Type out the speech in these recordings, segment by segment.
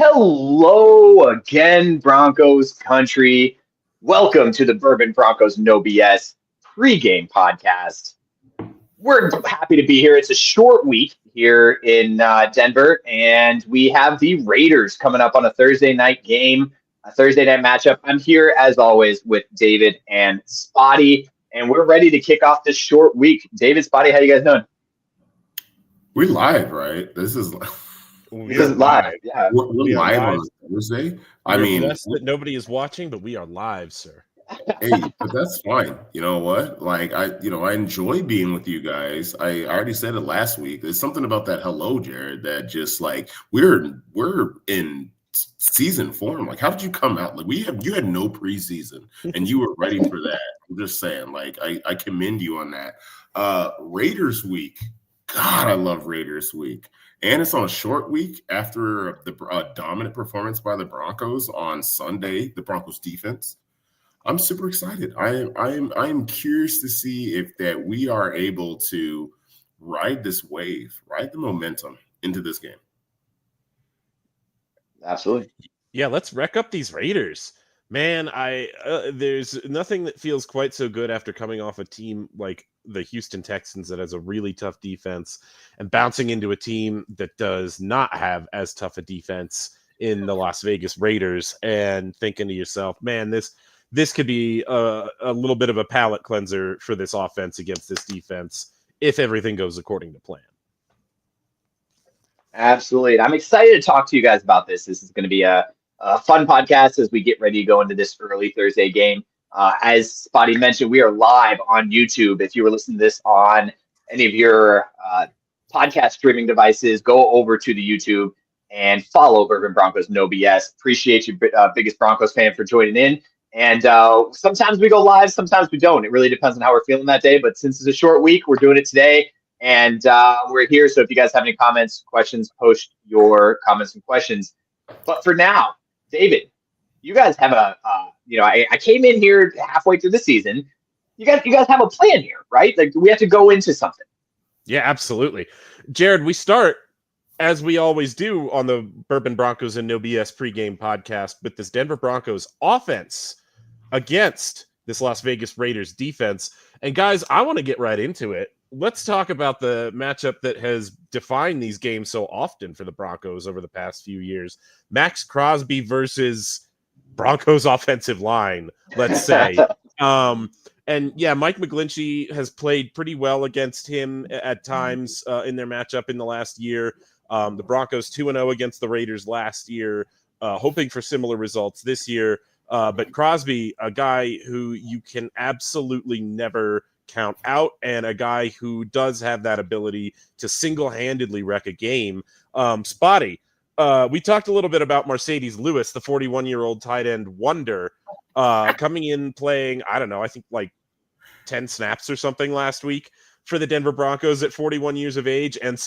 Hello again, Broncos Country. Welcome to the Bourbon Broncos No BS pregame podcast. We're happy to be here. It's a short week here in Denver, and we have the Raiders coming up on a Thursday night game, a Thursday night matchup. I'm here, as always, with David and Spotty, and we're ready to kick off this short week. David, Spotty, how you guys doing? We're live, right? This is live. Yeah, we're live on Thursday. I mean, blessed that nobody is watching, but we are live, sir. Hey, but that's fine. You know what? Like I enjoy being with you guys. I already said it last week. There's something about that hello, Jared, that just like we're in season form. Like, how did you come out? Like you had no preseason and you were ready for that. I'm just saying, like, I commend you on that. Raiders week. God, I love Raiders week. And it's on a short week after the dominant performance by the Broncos on Sunday, the Broncos defense. I'm super excited. I'm curious to see if that we are able to ride this wave, ride the momentum into this game. Absolutely. Yeah, let's wreck up these Raiders. Man, there's nothing that feels quite so good after coming off a team like the Houston Texans that has a really tough defense and bouncing into a team that does not have as tough a defense in the Las Vegas Raiders and thinking to yourself, man, this could be a little bit of a palate cleanser for this offense against this defense if everything goes according to plan. Absolutely. And I'm excited to talk to you guys about this. This is going to be a fun podcast as we get ready to go into this early Thursday game. As Spotty mentioned, we are live on YouTube. If you were listening to this on any of your podcast streaming devices, go over to the YouTube and follow Bourbon Broncos No BS. Appreciate you, biggest Broncos fan, for joining in. And sometimes we go live, sometimes we don't. It really depends on how we're feeling that day. But since it's a short week, we're doing it today. And we're here. So if you guys have any comments, questions, post your comments and questions. But for now, David, you guys have I came in here halfway through the season. You guys have a plan here, right? Like, we have to go into something. Yeah, absolutely. Jared, we start, as we always do on the Bourbon Broncos and No BS pregame podcast, with this Denver Broncos offense against this Las Vegas Raiders defense. And guys, I want to get right into it. Let's talk about the matchup that has defined these games so often for the Broncos over the past few years. Maxx Crosby versus Broncos offensive line, let's say. And yeah, Mike McGlinchey has played pretty well against him at times in their matchup in the last year. The Broncos 2-0 against the Raiders last year, hoping for similar results this year. But Crosby, a guy who you can absolutely never count out, and a guy who does have that ability to single-handedly wreck a game. Spotty, we talked a little bit about Marcedes Lewis, the 41-year-old tight end wonder, coming in playing, I don't know, I think like 10 snaps or something last week for the Denver Broncos at 41 years of age, and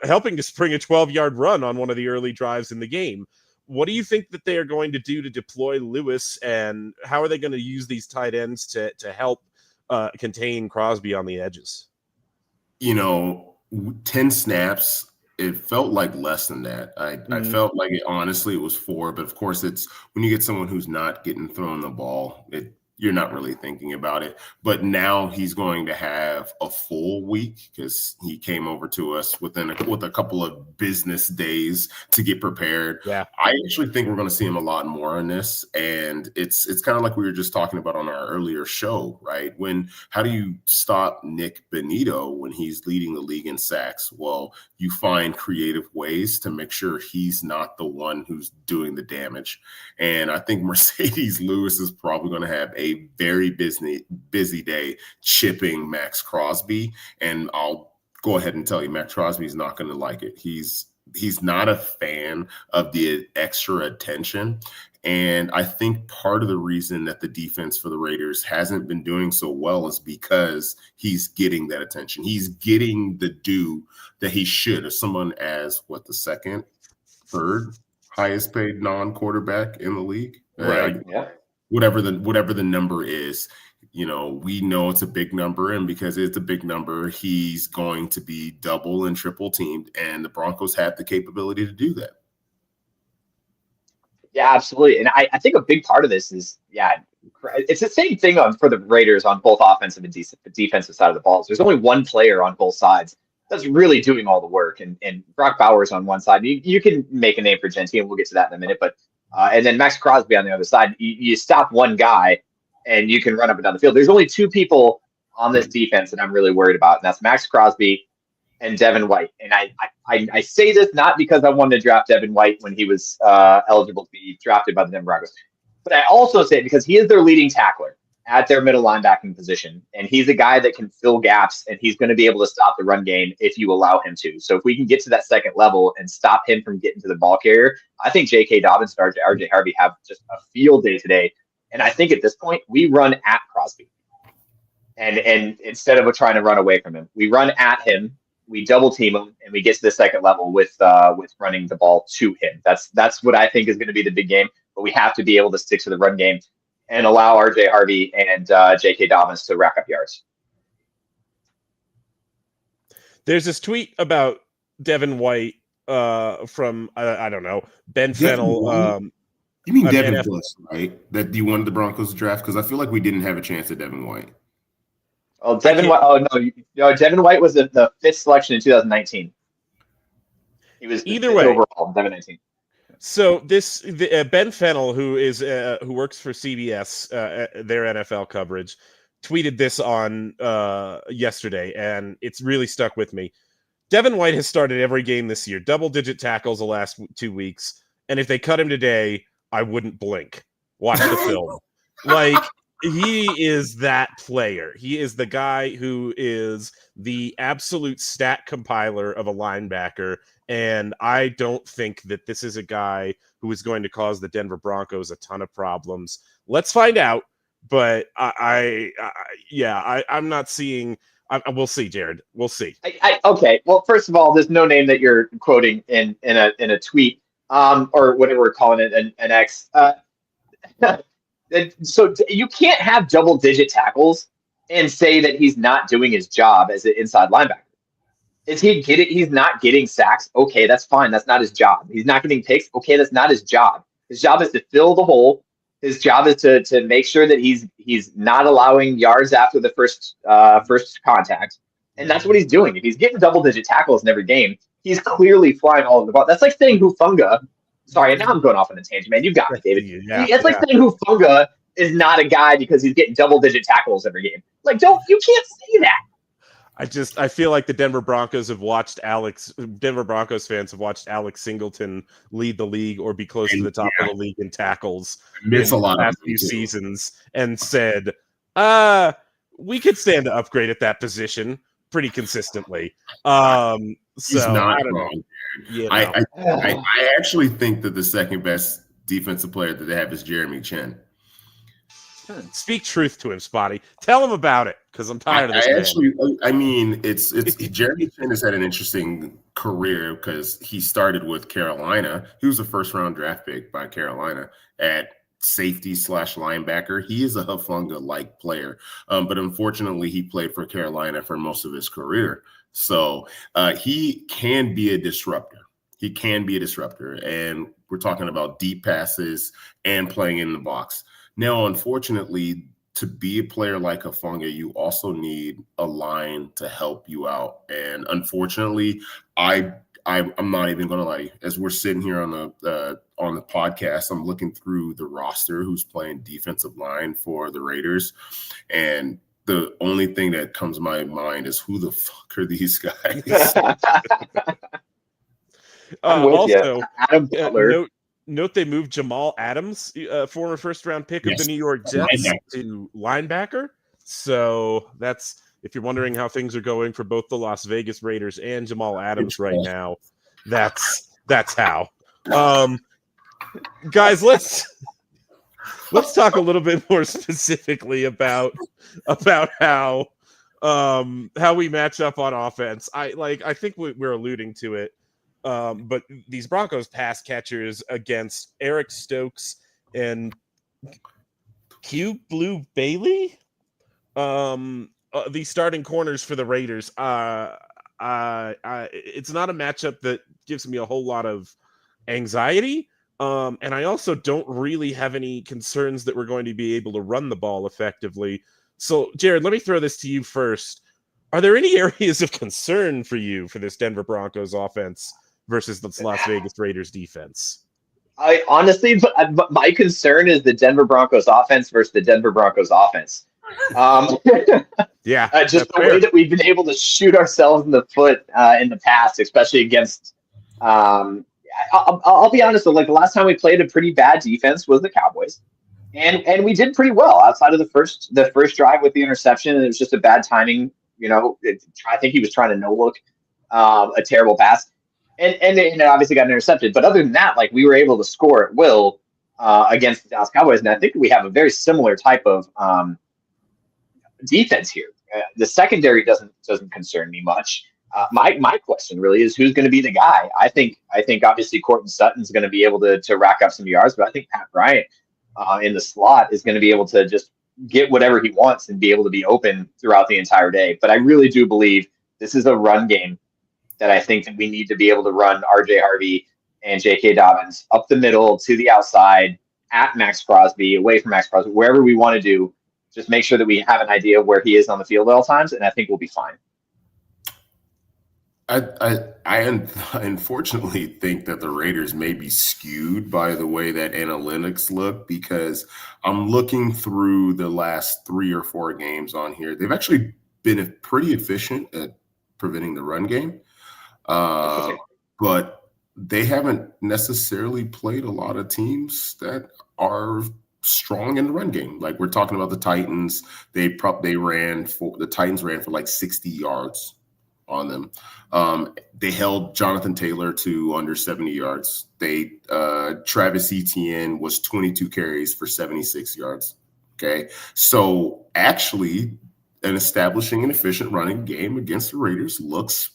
helping to spring a 12-yard run on one of the early drives in the game. What do you think that they are going to do to deploy Lewis, and how are they going to use these tight ends to help contain Crosby on the edges? 10 snaps, it felt like less than that. I felt like honestly it was 4, but of course it's when you get someone who's not getting thrown the ball, you're not really thinking about it. But now he's going to have a full week because he came over to us with a couple of business days to get prepared. Yeah, I actually think we're going to see him a lot more in this. And it's kind of like we were just talking about on our earlier show, right? How do you stop Nick Bonitto when he's leading the league in sacks? Well, you find creative ways to make sure he's not the one who's doing the damage. And I think Marcedes Lewis is probably going to have a very busy day chipping Maxx Crosby, and I'll go ahead and tell you, Maxx Crosby is not going to like it. He's not a fan of the extra attention, and I think part of the reason that the defense for the Raiders hasn't been doing so well is because he's getting that attention. He's getting the due that he should as someone as the second, third highest paid non-quarterback in the league. Right. Yeah. Whatever the number is, we know it's a big number, and because it's a big number, he's going to be double and triple teamed, and the Broncos have the capability to do that. Yeah, absolutely. And I think a big part of this is, it's the same thing for the Raiders on both offensive and defensive side of the ball. There's only one player on both sides that's really doing all the work. And Brock Bowers on one side. You can make a name for Gentile, and we'll get to that in a minute. But and then Max Crosby on the other side. You stop one guy, and you can run up and down the field. There's only two people on this defense that I'm really worried about, and that's Max Crosby and Devin White. And I say this not because I wanted to draft Devin White when he was eligible to be drafted by the Denver Broncos, but I also say it because he is their leading tackler at their middle linebacking position. And he's a guy that can fill gaps, and he's going to be able to stop the run game if you allow him to. So if we can get to that second level and stop him from getting to the ball carrier, I think J.K. Dobbins and RJ Harvey have just a field day today. And I think at this point, we run at Crosby. And instead of trying to run away from him, we run at him. We double team him, and we get to the second level with running the ball to him. That's what I think is going to be the big game. But we have to be able to stick to the run game and allow RJ Harvey and J.K. Dobbins to rack up yards. There's this tweet about Devin White from I don't know, Ben Fennell. You mean Devin Bush, right? That you wanted the Broncos to draft? Because I feel like we didn't have a chance at Devin White. Oh, Devin White. Oh no, Devin White was the fifth selection in 2019. He was either way overall in 2019. So Ben Fennell, who works for CBS, their NFL coverage, tweeted this on yesterday, and it's really stuck with me. Devin White has started every game this year, double-digit tackles the last 2 weeks, and if they cut him today, I wouldn't blink. Watch the film. Like, he is that player. He is the guy who is the absolute stat compiler of a linebacker. And I don't think that this is a guy who is going to cause the Denver Broncos a ton of problems. Let's find out. But I'm not seeing. We'll see, Jared. We'll see. Okay. Well, first of all, there's no name that you're quoting in a tweet, or whatever we're calling it, an X. So you can't have double-digit tackles and say that he's not doing his job as an inside linebacker. He's not getting sacks. Okay, that's fine. That's not his job. He's not getting picks. Okay, that's not his job. His job is to fill the hole. His job is to make sure that he's not allowing yards after the first contact, and that's what he's doing. If he's getting double-digit tackles in every game, he's clearly flying all over the ball. That's like saying Hufanga. Sorry, now I'm going off on a tangent, man. You got me, David. It's like saying Hufanga is not a guy because he's getting double-digit tackles every game. Like, you can't say that. I feel like the Denver Broncos fans have watched Alex Singleton lead the league or be close to the top of the league in tackles in the last few seasons and said, we could stand to upgrade at that position pretty consistently. He's not wrong. I actually think that the second best defensive player that they have is Jeremy Chin. Speak truth to him, Spotty. Tell him about it, because I'm tired of this. It's Jeremy Chin has had an interesting career because he started with Carolina. He was a first-round draft pick by Carolina at safety/linebacker. He is a Hufanga-like player, but unfortunately, he played for Carolina for most of his career. So he can be a disruptor. And we're talking about deep passes and playing in the box. Now, unfortunately, to be a player like Hufanga, you also need a line to help you out. And unfortunately, I'm not even going to lie. As we're sitting here on the podcast, I'm looking through the roster who's playing defensive line for the Raiders, and the only thing that comes to my mind is who the fuck are these guys? Also, Adam Butler. Note they moved Jamal Adams, former first-round pick of the New York Jets, to linebacker. So that's, if you're wondering how things are going for both the Las Vegas Raiders and Jamal Adams right now, that's how. Guys, let's talk a little bit more specifically about how we match up on offense. I think we're alluding to it. But these Broncos pass catchers against Eric Stokes and 𝐁𝐫𝐿𝐴𝐻, the starting corners for the Raiders. It's not a matchup that gives me a whole lot of anxiety. And I also don't really have any concerns that we're going to be able to run the ball effectively. So, Jared, let me throw this to you first. Are there any areas of concern for you for this Denver Broncos offense versus the Las Vegas Raiders defense? I honestly, my concern is the Denver Broncos offense versus the Denver Broncos offense. Yeah, just the way that we've been able to shoot ourselves in the foot in the past, especially against. I'll be honest, though, like the last time we played a pretty bad defense was the Cowboys, and we did pretty well outside of the first drive with the interception, and it was just a bad timing. You know, I think he was trying to no look a terrible pass. And it obviously got intercepted. But other than that, like we were able to score at will against the Dallas Cowboys. And I think we have a very similar type of defense here. The secondary doesn't concern me much. My question really is who's going to be the guy? I think obviously Courtland Sutton's going to be able to rack up some yards, but I think Pat Bryant in the slot is going to be able to just get whatever he wants and be able to be open throughout the entire day. But I really do believe this is a run game that I think that we need to be able to run R.J. Harvey and J.K. Dobbins up the middle to the outside at Max Crosby, away from Max Crosby, wherever we want to do. Just make sure that we have an idea of where he is on the field at all times, and I think we'll be fine. I unfortunately think that the Raiders may be skewed by the way that analytics look, because I'm looking through the last 3 or 4 games on here. They've actually been pretty efficient at preventing the run game. But they haven't necessarily played a lot of teams that are strong in the run game. Like we're talking about the Titans. The Titans ran for like 60 yards on them. They held Jonathan Taylor to under 70 yards. Travis Etienne was 22 carries for 76 yards. Okay. So actually establishing an efficient running game against the Raiders looks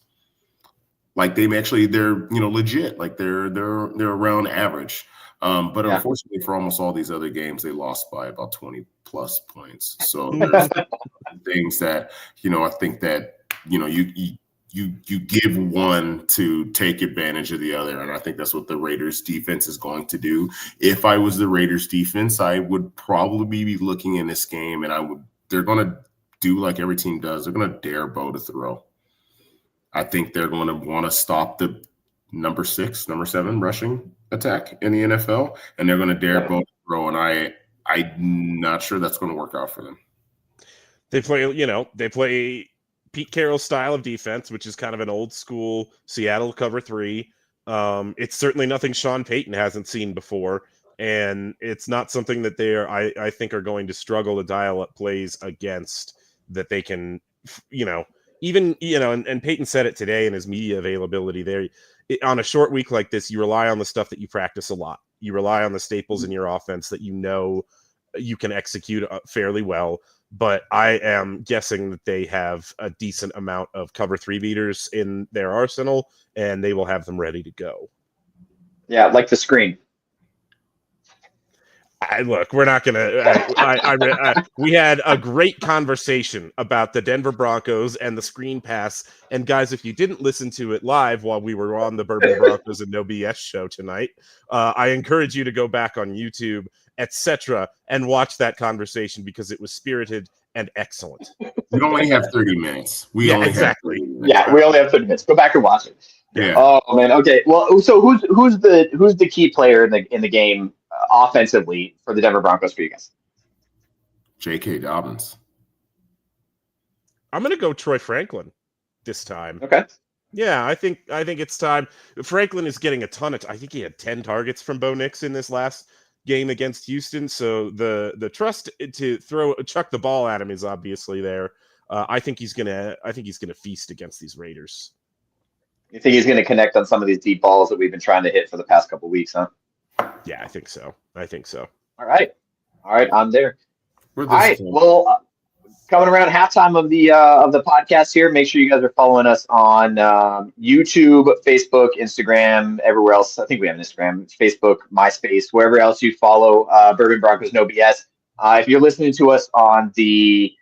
like they're legit, like they're around average. But unfortunately for almost all these other games, they lost by about 20 plus points. So there's things that, I think that, you give one to take advantage of the other. And I think that's what the Raiders defense is going to do. If I was the Raiders defense, I would probably be looking in this game and they're going to do like every team does. They're going to dare Bo to throw. I think they're going to want to stop the number 6, number 7 rushing attack in the NFL, and they're going to dare Bo to throw. And I'm not sure that's going to work out for them. They play Pete Carroll's style of defense, which is kind of an old school Seattle cover 3. It's certainly nothing Sean Payton hasn't seen before, and it's not something that I think are going to struggle to dial up plays against that they can, and Peyton said it today in his media availability there. On a short week like this, you rely on the stuff that you practice a lot. You rely on the staples in your offense that you can execute fairly well. But I am guessing that they have a decent amount of cover 3 beaters in their arsenal, and they will have them ready to go. Yeah, like the screen. Look, we're not going to we had a great conversation about the Denver Broncos and the screen pass. And guys, if you didn't listen to it live while we were on the Bourbon Broncos And No B.S. show tonight, I encourage you to go back on YouTube, etc., and watch that conversation because it was spirited and excellent. We only have 30 minutes. We only have 30 minutes. Go back and watch it. Yeah. Oh man. Okay. Well, so who's the key player in the game offensively for the Denver Broncos for you guys? J.K. Dobbins. I'm going to go Troy Franklin this time. Okay. Yeah, I think it's time. Franklin is getting a ton of. I think he had 10 targets from Bo Nix in this last game against Houston. So the trust to chuck the ball at him is obviously there. I think he's gonna feast against these Raiders. You think he's gonna connect on some of these deep balls that we've been trying to hit for the past couple of weeks, huh? Yeah, I think so. All right, I'm there. All right. Well, coming around halftime of the podcast here. Make sure you guys are following us on YouTube, Facebook, Instagram, everywhere else. I think we have an Instagram, Facebook, MySpace, wherever else you follow Bourbon Broncos No BS. If you're listening to us on the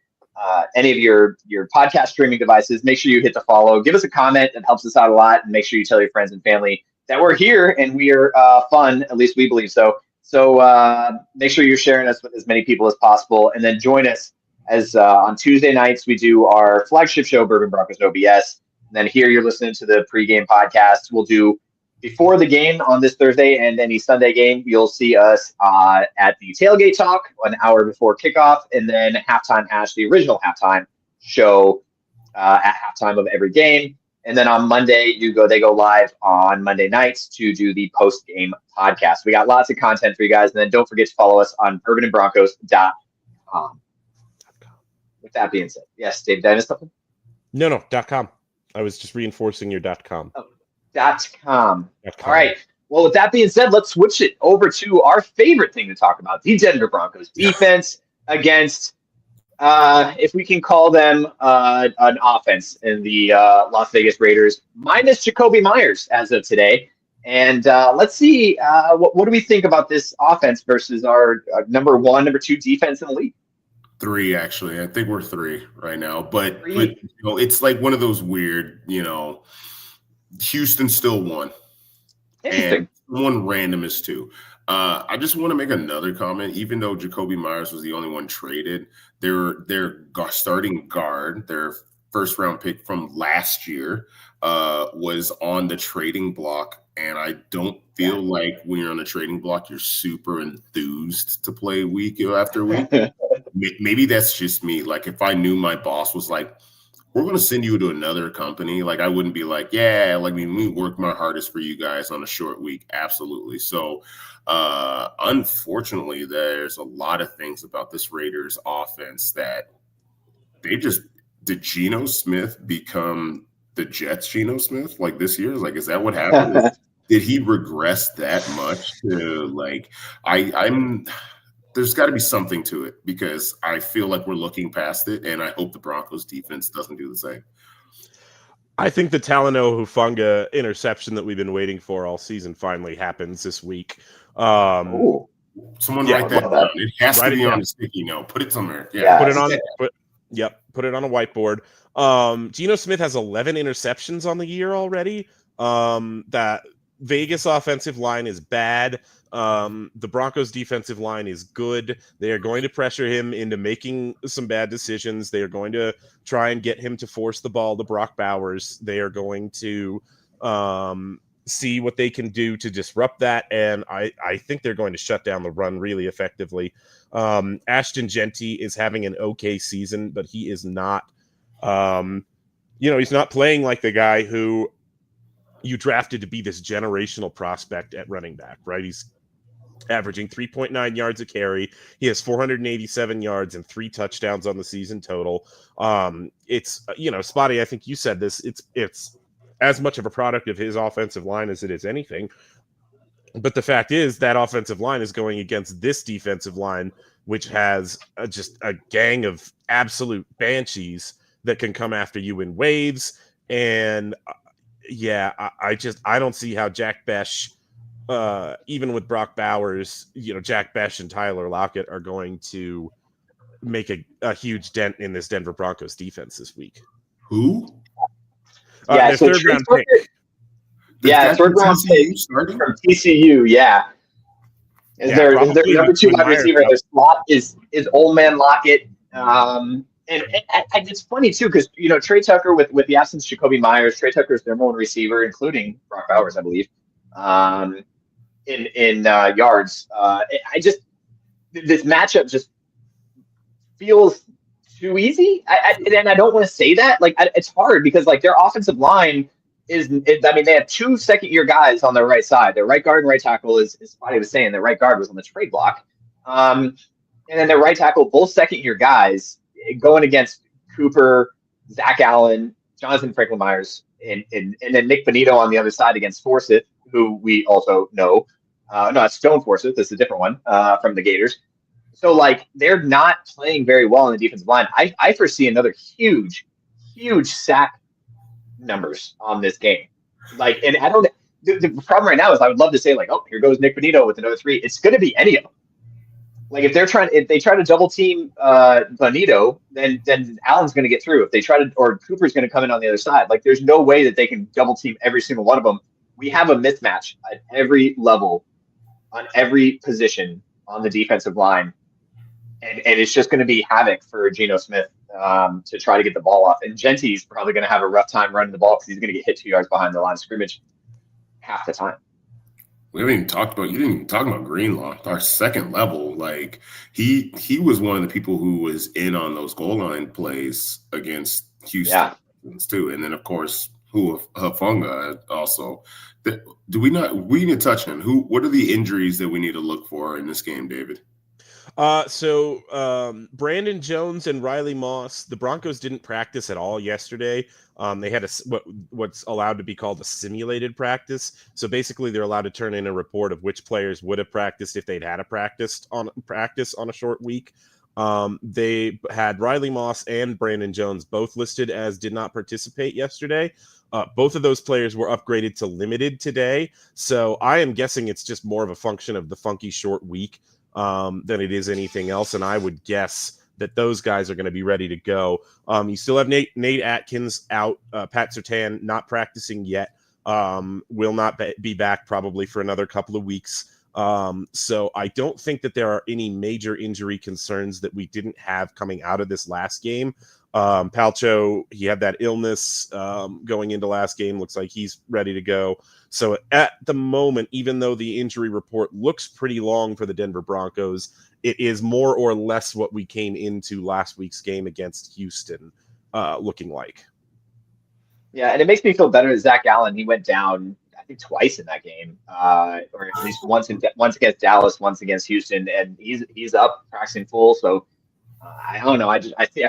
any of your podcast streaming devices, make sure you hit the follow. Give us a comment. It helps us out a lot. And make sure you tell your friends and family that we're here and we are fun. At least we believe so. So make sure you're sharing us with as many people as possible, and then join us as on Tuesday nights we do our flagship show, Bourbon Broncos and OBS. And then here you're listening to the pregame podcast. We'll do before the game on this Thursday and any Sunday game. You'll see us at the Tailgate Talk an hour before kickoff, and then Halftime Hash, the original halftime show at halftime of every game. And then on Monday, they go live on Monday nights to do the post-game podcast. We got lots of content for you guys. And then don't forget to follow us on bourbonandbroncos.com. With that being said, yes, Dave, did I miss something? No, .com. I was just reinforcing your .com. Oh, .com. All right. Well, with that being said, let's switch it over to our favorite thing to talk about, the Denver Broncos defense against if we can call them an offense in the Las Vegas Raiders, minus Jakobi Meyers as of today. And let's see, what do we think about this offense versus our number 1, number 2 defense in the league? 3, actually. I think we're 3 right now. But it's like one of those weird, Houston still won. Interesting. And one random is 2. I just want to make another comment. Even though Jakobi Meyers was the only one traded, their starting guard, their first-round pick from last year, was on the trading block. And I don't feel like when you're on the trading block, you're super enthused to play week after week. Maybe that's just me. Like, if I knew my boss was like, we're going to send you to another company, like, I wouldn't be like, yeah, like, we work my hardest for you guys on a short week. Absolutely. So, unfortunately, there's a lot of things about this Raiders offense that did Geno Smith become the Jets Geno Smith like this year? Like, is that what happened? Did he regress that much to, like, there's got to be something to it, because I feel like we're looking past it, and I hope the Broncos defense doesn't do the same. I think the Talanoa Hufanga interception that we've been waiting for all season finally happens this week. Someone write that down. It has to be on a sticky note. Put it somewhere. Yeah. Put it on. Put it on a whiteboard. Geno Smith has 11 interceptions on the year already. That Vegas offensive line is bad. The Broncos defensive line is good. They are going to pressure him into making some bad decisions. They are going to try and get him to force the ball to Brock Bowers. They are going to see what they can do to disrupt that. And I think they're going to shut down the run really effectively. Ashton Jeanty is having an okay season, but he is not, he's not playing like the guy who you drafted to be this generational prospect at running back, right? He's averaging 3.9 yards a carry. He has 487 yards and 3 touchdowns on the season total. It's, Spotty, I think you said this, it's as much of a product of his offensive line as it is anything. But the fact is that offensive line is going against this defensive line, which has just a gang of absolute banshees that can come after you in waves. And I don't see how Jack Besh, even with Brock Bowers, Jack Besh and Tyler Lockett are going to make a huge dent in this Denver Broncos defense this week. Who? Their third round pick. Third round pick from TCU. Yeah. Is their number 2 wide receiver? Their slot is Old Man Lockett. And it's funny too, because Trey Tucker with the absence of Jakobi Meyers, Trey Tucker is their number 1 receiver, including Brock Bowers, I believe. In yards. This matchup just feels too easy. And I don't want to say that. It's hard because their offensive line they have 2 second-year guys on their right side. Their right guard and right tackle is Spotty was saying, their right guard was on the trade block. And then their right tackle, both second-year guys going against Cooper, Zach Allen, Jonathan Franklin Myers, and then Nick Bonito on the other side against Forsyth, who we also know. No, it's Stone Forsyth. This is a different one from the Gators. So, they're not playing very well on the defensive line. I foresee another huge sack numbers on this game. And I don't – the problem right now is I would love to say, here goes Nick Bonito with another 3. It's going to be any of them. If they try to double team Bonito, then Allen's going to get through. If they try to, or Cooper's going to come in on the other side. There's no way that they can double team every single one of them. we have a mismatch at every level, on every position on the defensive line. And it's just going to be havoc for Geno Smith to try to get the ball off. And Genty's probably going to have a rough time running the ball because he's going to get hit 2 yards behind the line of scrimmage half the time. You didn't even talk about Greenlaw, our second level. Like he was one of the people who was in on those goal line plays against Houston too. And then of course, 𝐏𝐫𝐞 also. We need to touch him. What are the injuries that we need to look for in this game, David? Brandon Jones and Riley Moss, the Broncos didn't practice at all yesterday. They had what's allowed to be called a simulated practice. So basically they're allowed to turn in a report of which players would have practiced if they'd had a practice on a short week. They had Riley Moss and Brandon Jones both listed as did not participate yesterday. Both of those players were upgraded to limited today. So I am guessing it's just more of a function of the funky short week than it is anything else. And I would guess that those guys are going to be ready to go. You still have Nate Atkins out, Pat Surtain not practicing yet, will not be back probably for another couple of weeks. So I don't think that there are any major injury concerns that we didn't have coming out of this last game. Palcho, he had that illness going into last game. Looks like he's ready to go. So at the moment, even though the injury report looks pretty long for the Denver Broncos, it is more or less what we came into last week's game against Houston looking like. Yeah, and it makes me feel better that Zach Allen, he went down, I think, twice in that game, or at least once against Dallas, once against Houston, and he's up practicing full. So I don't know. I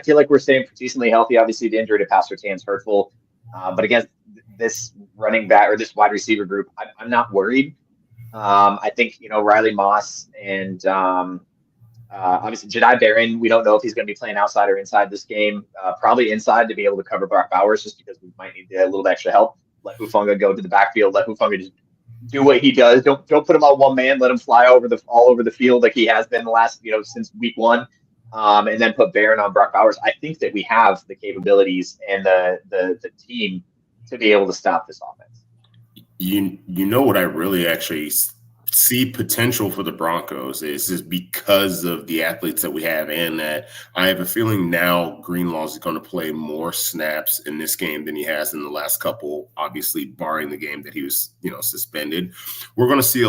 feel like we're staying decently healthy. Obviously, the injury to Pat Surtain's hurtful, but against this running back or this wide receiver group, I'm not worried. I think Riley Moss and obviously Jedi Barron. We don't know if he's going to be playing outside or inside this game. Probably inside to be able to cover Brock Bowers, just because we might need a little extra help. Let 𝐏𝐶𝐫𝐞 go to the backfield. Let 𝐏𝐶𝐫𝐞 just do what he does. Don't put him on one man. Let him fly all over the field like he has been the last since week one. And then put Barron on Brock Bowers. I think that we have the capabilities and the team to be able to stop this offense. You know what I really actually see potential for the Broncos is because of the athletes that we have, and that I have a feeling now Greenlaw is going to play more snaps in this game than he has in the last couple, obviously barring the game that he was suspended. We're going to see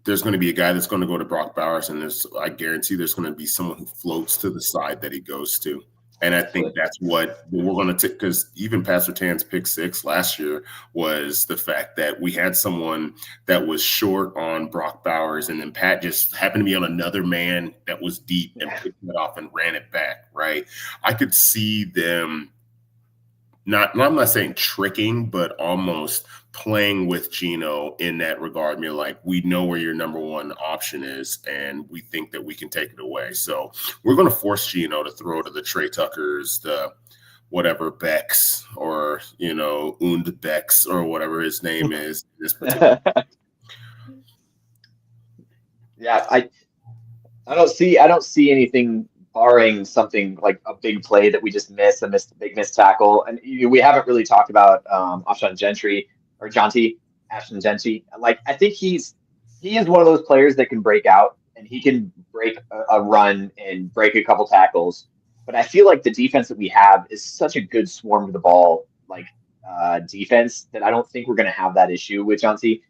there's going to be a guy that's going to go to Brock Bowers, and I guarantee there's going to be someone who floats to the side that he goes to. And I think that's what we're going to take, because even Pat Surtain's pick six last year was the fact that we had someone that was short on Brock Bowers, and then Pat just happened to be on another man that was deep and picked it off and ran it back, right? I could see them I'm not saying tricking, but almost playing with Geno in that regard. I mean, like, we know where your number one option is, and we think that we can take it away. So we're going to force Geno to throw to the Trey Tuckers, the whatever Becks, or 𝐁𝐫𝐿 Becks, or whatever his name is. This particular. Yeah, I don't see anything, barring something like a big play that we just missed, a big missed tackle. And we haven't really talked about Ashton Gentry. Like, I think he is one of those players that can break out, and he can break a run and break a couple tackles. But I feel like the defense that we have is such a good swarm to the ball, like defense, that I don't think we're going to have that issue with Gentry.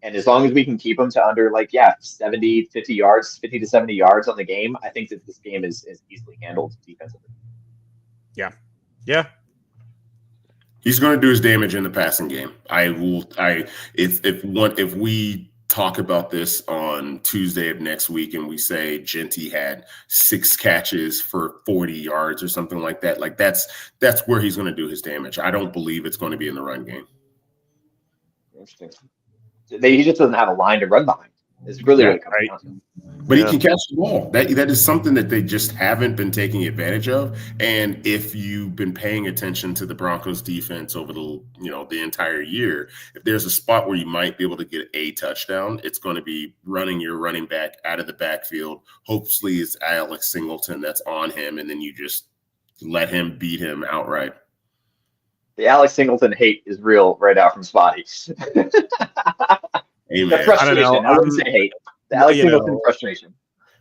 And as long as we can keep him to under 50 to 70 yards on the game, I think that this game is easily handled defensively. Yeah. He's going to do his damage in the passing game. If we talk about this on Tuesday of next week and we say Gentry had 6 catches for 40 yards or something like that, that's where he's going to do his damage. I don't believe it's going to be in the run game. Interesting. He just doesn't have a line to run behind. It's really what it comes down to. But he can catch the ball. That is something that they just haven't been taking advantage of. And if you've been paying attention to the Broncos defense over the entire year, if there's a spot where you might be able to get a touchdown, it's going to be running your running back out of the backfield. Hopefully it's Alex Singleton that's on him, and then you just let him beat him outright. The Alex Singleton hate is real right now from Spotty. Amen. The frustration. I wouldn't say hate. The Alex Singleton frustration.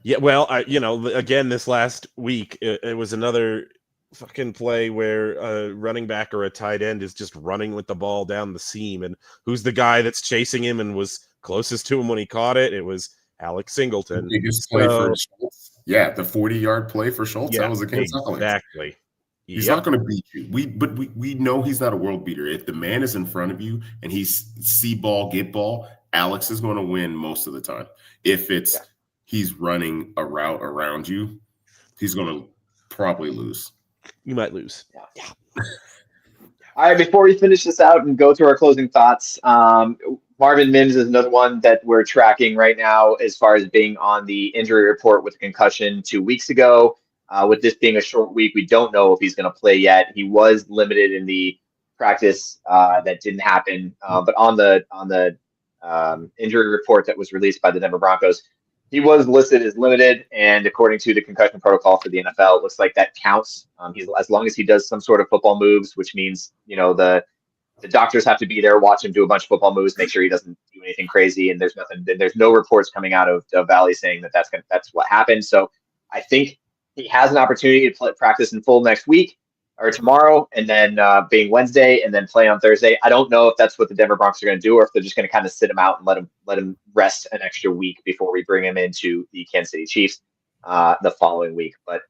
Yeah, well, again, this last week, it was another fucking play where a running back or a tight end is just running with the ball down the seam, and who's the guy that's chasing him and was closest to him when he caught it? It was Alex Singleton. The biggest play for Schultz. Yeah, the 40-yard play for Schultz. Yeah, that was against exactly. He's not going to beat you. We know he's not a world beater. If the man is in front of you and he's see ball, get ball, Alex is going to win most of the time. If it's he's running a route around you, he's going to probably lose. You might lose. Yeah. All right, before we finish this out and go to our closing thoughts, Marvin Mims is another one that we're tracking right now as far as being on the injury report with a concussion 2 weeks ago. With this being a short week, we don't know if he's going to play yet. He was limited in the practice that didn't happen, but on the injury report that was released by the Denver Broncos, he was listed as limited, and according to the concussion protocol for the NFL, it looks like that counts. He's as long as he does some sort of football moves, which means the doctors have to be there, watch him do a bunch of football moves, make sure he doesn't do anything crazy. And there's no reports coming out of Valley saying that's what happened. So I think he has an opportunity to practice in full next week or tomorrow, and then being Wednesday, and then play on Thursday. I don't know if that's what the Denver Broncos are going to do, or if they're just going to kind of sit him out and let him rest an extra week before we bring him into the Kansas City Chiefs the following week. But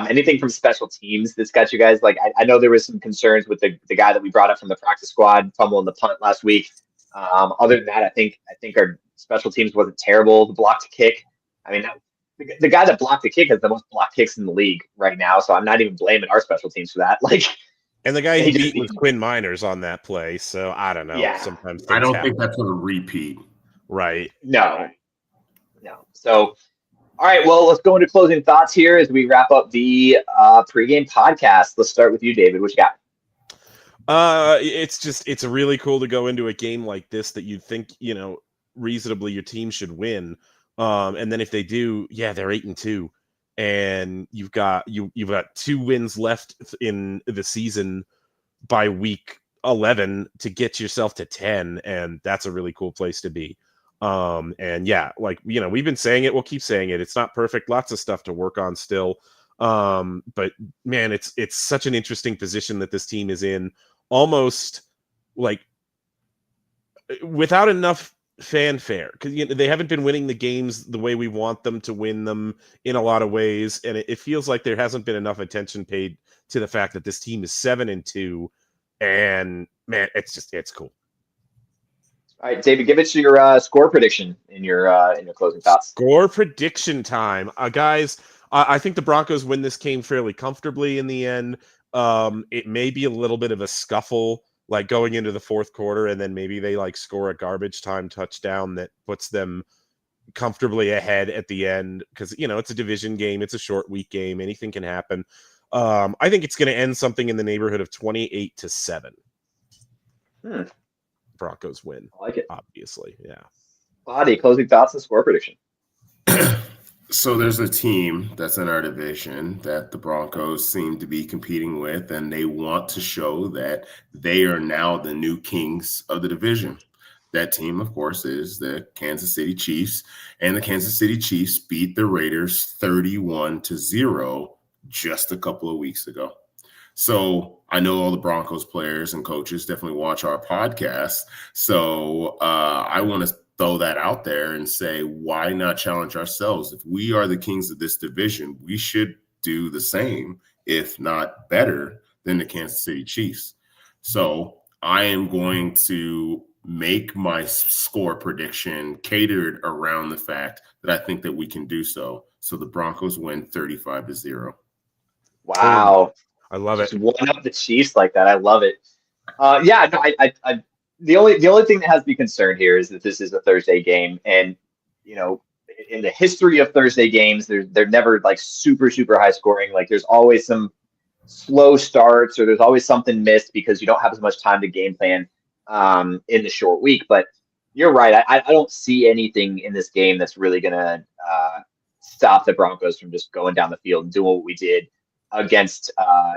anything from special teams that's got you guys, like I know there was some concerns with the guy that we brought up from the practice squad fumbling the punt last week. Other than that, I think our special teams wasn't terrible. The blocked kick, I mean, the guy that blocked the kick has the most blocked kicks in the league right now, so I'm not even blaming our special teams for that. And the guy he beat was Quinn Miners on that play, so I don't know. Yeah. Sometimes I don't think that's going to repeat. Right. No. So, all right, well, let's go into closing thoughts here as we wrap up the pregame podcast. Let's start with you, David. What you got? It's really cool to go into a game like this that you'd think, reasonably your team should win. And then if they do, they're 8-2, and you've got 2 wins left in the season by week 11 to get yourself to 10, and that's a really cool place to be. We've been saying it, we'll keep saying it. It's not perfect, lots of stuff to work on still. But man, it's such an interesting position that this team is in, almost like without enough fanfare, because they haven't been winning the games the way we want them to win them in a lot of ways, and it feels like there hasn't been enough attention paid to the fact that this team is 7-2, and man, it's cool. All right, David, give it to your score prediction in your closing thoughts. Score prediction time, guys. I think the Broncos win this game fairly comfortably in the end. It may be a little bit of a scuffle, like going into the fourth quarter, and then maybe they score a garbage time touchdown that puts them comfortably ahead at the end, because it's a division game, it's a short week game, anything can happen. I think it's going to end something in the neighborhood of 28-7. Broncos win. I like it. Obviously, yeah. Spotty, closing thoughts and score prediction. So there's a team that's in our division that the Broncos seem to be competing with, and they want to show that they are now the new kings of the division. That team, of course, is the Kansas City Chiefs, and the Kansas City Chiefs beat the Raiders 31-0 just a couple of weeks ago. So I know all the Broncos players and coaches definitely watch our podcast. So I want to throw that out there and say, why not challenge ourselves? If we are the kings of this division, we should do the same, if not better, than the Kansas City Chiefs. So I am going to make my score prediction catered around the fact that I think that we can do so. So the Broncos win 35-0. Wow. I love it. Just one up the Chiefs like that. I love it. The only thing that has to be concerned here is that this is a Thursday game, and in the history of Thursday games, they're never super high scoring. There's always some slow starts, or there's always something missed because you don't have as much time to game plan in the short week. But you're right. I don't see anything in this game that's really gonna stop the Broncos from just going down the field and doing what we did against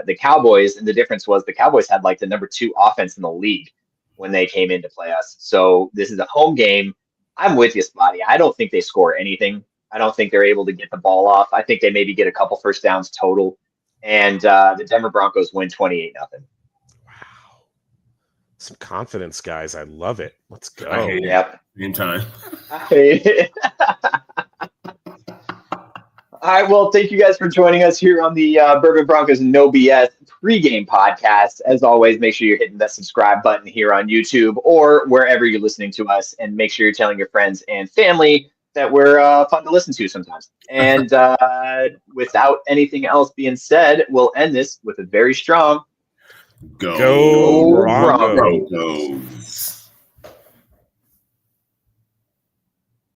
the Cowboys, and the difference was the Cowboys had like the number 2 offense in the league when they came in to play us. So this is a home game. I'm with you, Spotty. I don't think they score anything. I don't think they're able to get the ball off. I think they maybe get a couple first downs total, and the Denver Broncos win 28-0. Wow. Some confidence, guys. I love it. Let's go. I hate Yep. it. In time. All right, well, thank you guys for joining us here on the Bourbon Broncos and No BS pregame podcast. As always, make sure you're hitting that subscribe button here on YouTube or wherever you're listening to us, and make sure you're telling your friends and family that we're fun to listen to sometimes. And without anything else being said, we'll end this with a very strong Go Broncos. Broncos.